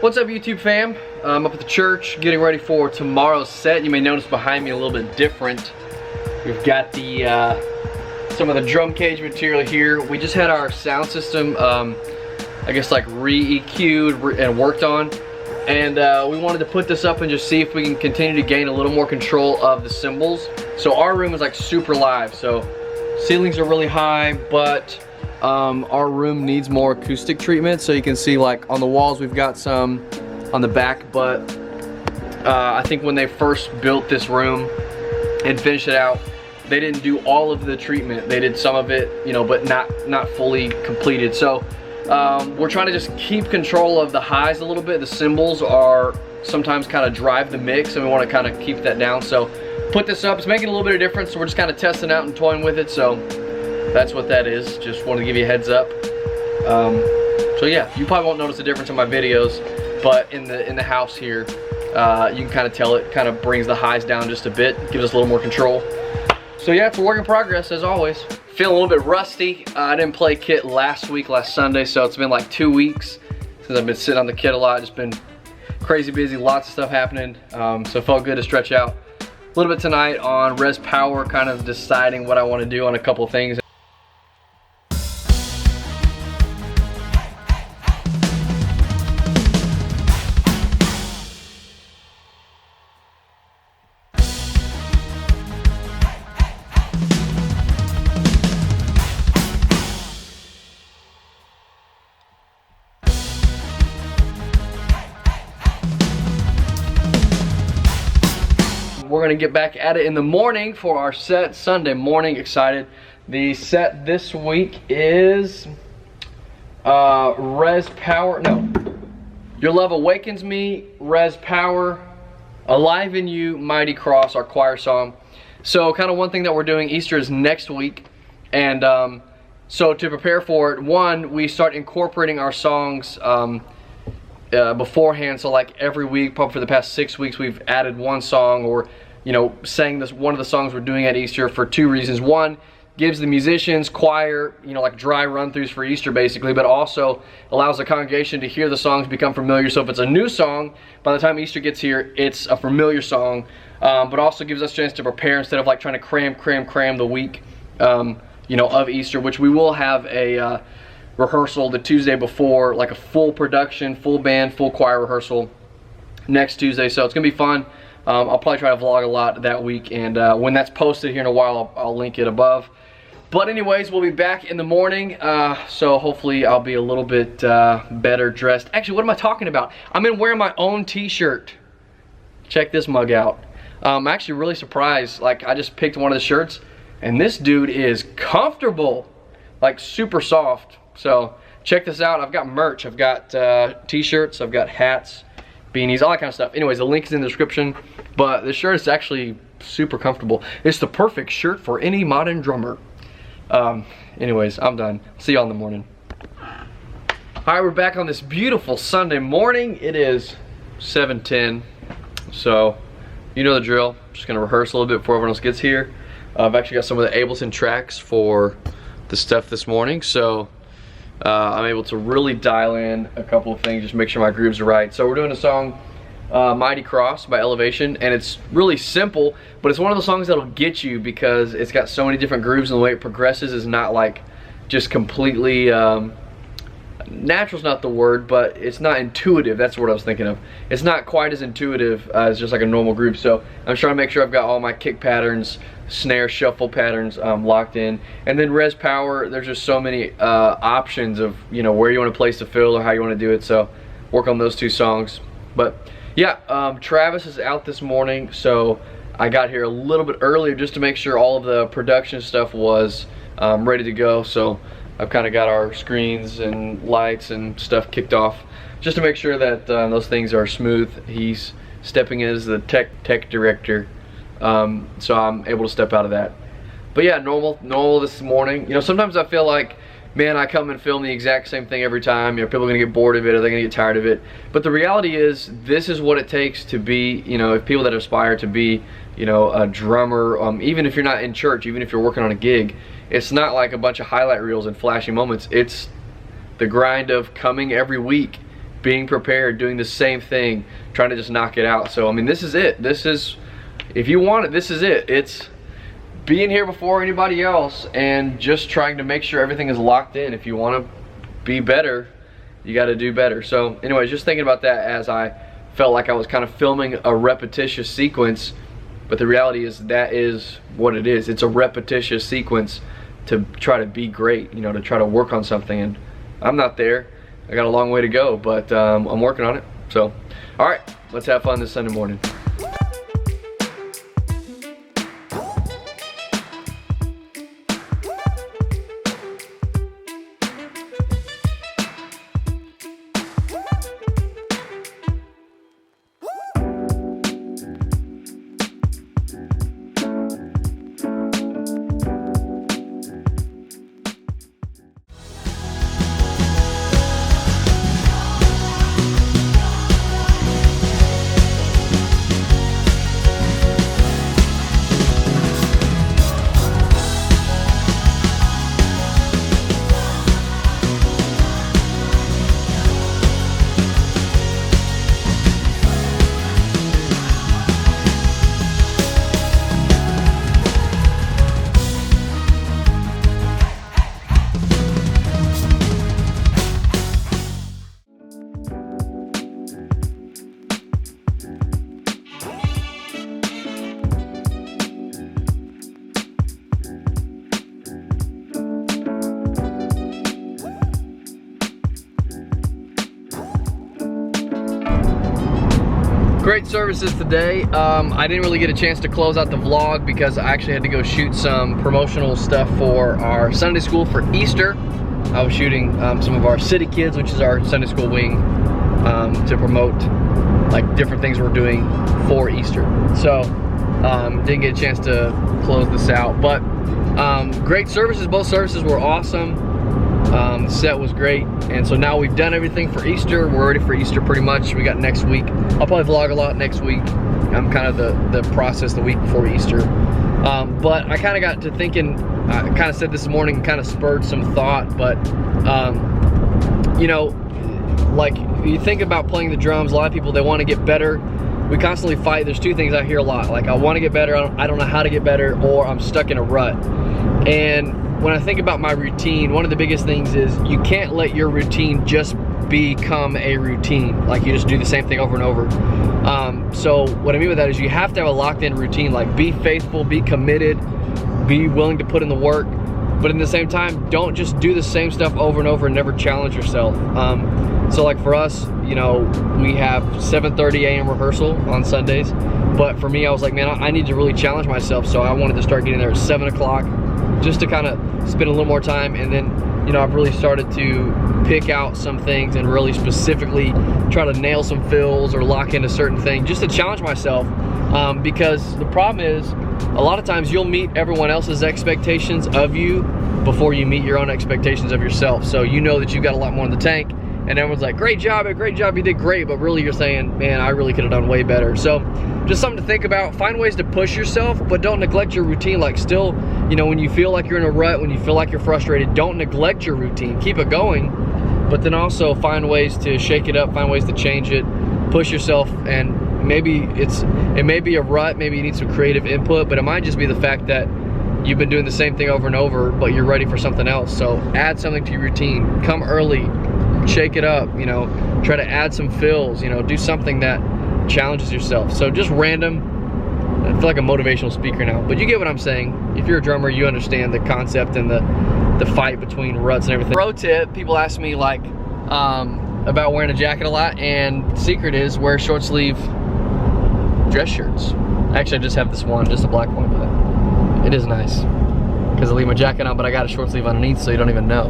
What's up, YouTube fam? I'm up at the church getting ready for tomorrow's set. You may notice behind me a little bit different. We've got the some of the drum cage material here. We just had our sound system I guess like re-EQ'd and worked on, and we wanted to put this up and just see if we can continue to gain a little more control of the cymbals. So our room is like super live, so ceilings are really high, but our room needs more acoustic treatment. So you can see, like, on the walls we've got some on the back, but I think when they first built this room and finished it out, they didn't do all of the treatment. They did some of it, you know, but not fully completed. So we're trying to just keep control of the highs a little bit. The cymbals are sometimes kind of drive the mix, and we want to kind of keep that down. So put this up. It's making a little bit of difference, so we're just kind of testing out and toying with it. So that's what that is. Just wanted to give you a heads up. So yeah, you probably won't notice a difference in my videos, but in the house here, you can kind of tell it kind of brings the highs down just a bit, gives us a little more control. So yeah, it's a work in progress as always. Feeling a little bit rusty. I didn't play kit last Sunday, so it's been like 2 weeks since I've been sitting on the kit a lot. Just been crazy busy, lots of stuff happening. So it felt good to stretch out a little bit tonight on res power, kind of deciding what I want to do on a couple of things. We're gonna get back at it in the morning for our set Sunday morning. Excited. The set this week is res power. No, Your Love Awakens Me, res power, Alive in You, Mighty Cross, our choir song. So kind of one thing that we're doing, Easter is next week, and so to prepare for it, one, we start incorporating our songs beforehand. So like every week, probably for the past 6 weeks, we've added one song, or you know, sang this one of the songs we're doing at Easter for two reasons. One, gives the musicians, choir, you know, like dry run-throughs for Easter basically, but also allows the congregation to hear the songs become familiar. So if it's a new song, by the time Easter gets here, it's a familiar song, but also gives us a chance to prepare instead of like trying to cram the week, you know, of Easter, which we will have a rehearsal the Tuesday before, like a full production, full band, full choir rehearsal next Tuesday. So it's gonna be fun. I'll probably try to vlog a lot that week, and when that's posted here in a while, I'll link it above. But anyways, we'll be back in the morning, so hopefully I'll be a little bit better dressed. Actually, what am I talking about? I'm in wearing my own t-shirt. Check this mug out. I'm actually really surprised. Like, I just picked one of the shirts, and this dude is comfortable, like super soft. So check this out. I've got merch. I've got t-shirts, I've got hats, beanies, all that kind of stuff. Anyways, the link is in the description, but the shirt is actually super comfortable. It's the perfect shirt for any modern drummer. Anyways, I'm done. See y'all in the morning. Alright, we're back on this beautiful Sunday morning. It is 7:10, so you know the drill. I'm just gonna rehearse a little bit before everyone else gets here. I've actually got some of the Ableton tracks for the stuff this morning, so I'm able to really dial in a couple of things, just make sure my grooves are right. So we're doing a song, Mighty Cross by Elevation, and it's really simple, but it's one of the songs that'll get you because it's got so many different grooves, and the way it progresses is not like just completely, natural's not the word, but it's not intuitive. That's what I was thinking of. It's not quite as intuitive as just like a normal groove. So I'm trying to make sure I've got all my kick patterns, snare, shuffle patterns locked in. And then res power, there's just so many options of, you know, where you want to place the fill or how you want to do it. So work on those two songs. But yeah, Travis is out this morning, so I got here a little bit earlier just to make sure all of the production stuff was ready to go. So I've kind of got our screens and lights and stuff kicked off just to make sure that those things are smooth. He's stepping in as the tech director, so I'm able to step out of that. But yeah, normal this morning. You know, sometimes I feel like, man, I come and film the exact same thing every time. You know, people are gonna get bored of it, or they're gonna get tired of it. But the reality is, this is what it takes to be, you know, if people that aspire to be, you know, a drummer, even if you're not in church, even if you're working on a gig, it's not like a bunch of highlight reels and flashy moments. It's the grind of coming every week being prepared, doing the same thing, trying to just knock it out. So I mean, this is it. This is, if you want it, this is it. It's being here before anybody else and just trying to make sure everything is locked in. If you want to be better, you got to do better. So anyways, just thinking about that as I felt like I was kind of filming a repetitious sequence, but the reality is that is what it is. It's a repetitious sequence to try to be great, you know, to try to work on something. And I'm not there. I got a long way to go, but I'm working on it. So, all right, let's have fun this Sunday morning. Great services today. I didn't really get a chance to close out the vlog because I actually had to go shoot some promotional stuff for our Sunday school for Easter. I was shooting some of our city kids, which is our Sunday school wing, to promote like different things we're doing for Easter. So didn't get a chance to close this out, but great services. Both services were awesome. The set was great, and so now we've done everything for Easter. We're ready for Easter pretty much. We got next week. I'll probably vlog a lot next week. I'm kind of the process the week before Easter. But I kind of got to thinking, I kind of said this morning, kind of spurred some thought, but you know, like you think about playing the drums, a lot of people, they want to get better. We constantly fight. There's two things I hear a lot, like I want to get better, I don't know how to get better, or I'm stuck in a rut. And when I think about my routine, one of the biggest things is you can't let your routine just become a routine, like you just do the same thing over and over. So what I mean by that is you have to have a locked in routine, like be faithful, be committed, be willing to put in the work, but at the same time, don't just do the same stuff over and over and never challenge yourself. So like for us, you know, we have 7:30 a.m. rehearsal on Sundays, but for me, I was like, man, I need to really challenge myself, so I wanted to start getting there at 7 o'clock, just to kind of spend a little more time. And then, you know, I've really started to pick out some things and really specifically try to nail some fills or lock in a certain thing just to challenge myself, because the problem is a lot of times you'll meet everyone else's expectations of you before you meet your own expectations of yourself. So you know that you've got a lot more in the tank, and everyone's like, great job, you did great, but really you're saying, man, I really could have done way better. So just something to think about. Find ways to push yourself, but don't neglect your routine. Like still, you know, when you feel like you're in a rut, when you feel like you're frustrated, don't neglect your routine. Keep it going, but then also find ways to shake it up, find ways to change it, push yourself. And maybe it may be a rut, maybe you need some creative input, but it might just be the fact that you've been doing the same thing over and over, but you're ready for something else. So add something to your routine, come early, shake it up, you know, try to add some fills, you know, do something that challenges yourself. So just random. I feel like a motivational speaker now, but you get what I'm saying. If you're a drummer, you understand the concept and the fight between ruts and everything. Pro tip, people ask me like about wearing a jacket a lot, and the secret is wear short sleeve dress shirts. Actually, I just have this one, just a black one, but it is nice because I leave my jacket on, but I got a short sleeve underneath, so you don't even know.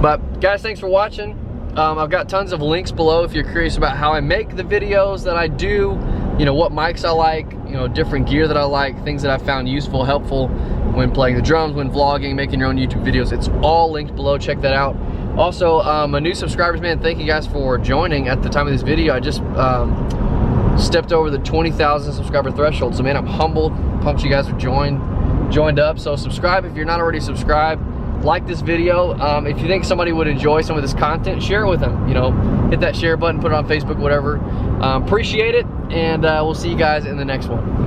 But guys, thanks for watching. I've got tons of links below if you're curious about how I make the videos that I do, you know, what mics I like, you know, different gear that I like, things that I found useful, helpful when playing the drums, when vlogging, making your own YouTube videos. It's all linked below, check that out. Also, my new subscribers, man, thank you guys for joining. At the time of this video, I just stepped over the 20,000 subscriber threshold, so man, I'm humbled, pumped you guys have joined up. So subscribe if you're not already subscribed. like this video. If you think somebody would enjoy some of this content, share it with them. You know, hit that share button, put it on Facebook, whatever. Appreciate it, and we'll see you guys in the next one.